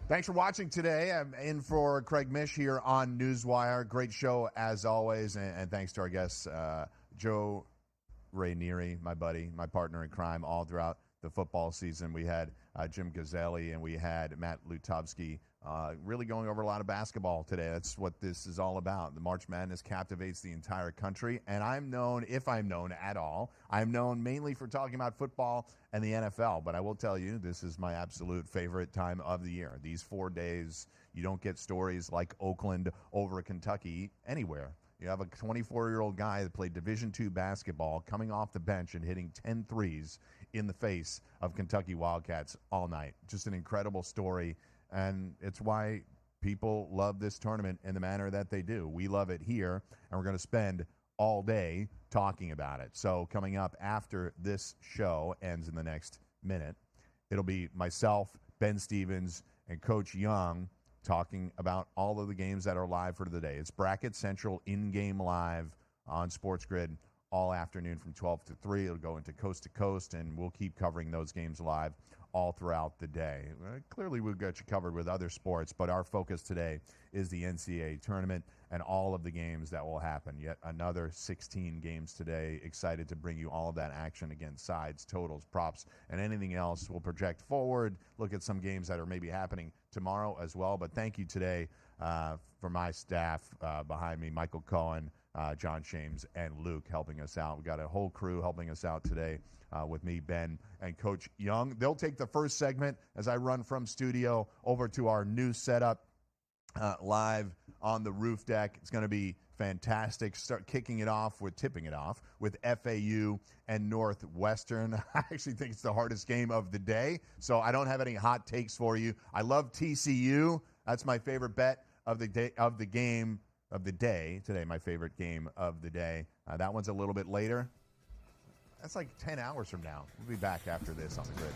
Thanks for watching today. I'm in for Craig Mish here on NewsWire. Great show as always, and thanks to our guests, Joe Raineri, my buddy, my partner in crime, all throughout the football season. We had Jim Gazzale and we had Matt Lutovsky really going over a lot of basketball today. That's what this is all about. The March Madness captivates the entire country, and I'm known, if I'm known at all, I'm known mainly for talking about football and the NFL, but I will tell you, this is my absolute favorite time of the year. These 4 days, you don't get stories like Oakland over Kentucky anywhere. You have a 24-year-old guy that played Division II basketball coming off the bench and hitting 10 threes in the face of Kentucky Wildcats all night. Just an incredible story, and it's why people love this tournament in the manner that they do. We love it here, and we're going to spend all day talking about it. So coming up after this show ends in the next minute, it'll be myself, Ben Stevens, and Coach Young talking about all of the games that are live for the day. It's Bracket Central in-game live on SportsGrid all afternoon from 12 to 3. It'll go into coast to coast, and we'll keep covering those games live all throughout the day. Clearly, we've got you covered with other sports, but our focus today is the NCAA Tournament and all of the games that will happen. Yet another 16 games today. Excited to bring you all of that action against sides, totals, props, and anything else. We'll project forward, look at some games that are maybe happening tomorrow as well. But thank you today for my staff behind me, Michael Cohen, John Shames, and Luke helping us out. We've got a whole crew helping us out today with me, Ben, and Coach Young. They'll take the first segment as I run from studio over to our new setup live on the roof deck. It's going to be fantastic. Start tipping it off with FAU and Northwestern. I actually think it's the hardest game of the day, so I don't have any hot takes for you. I love TCU. That's my favorite bet of the day, today, my favorite game of the day. That one's a little bit later. That's like 10 hours from now. We'll be back after this on the grid.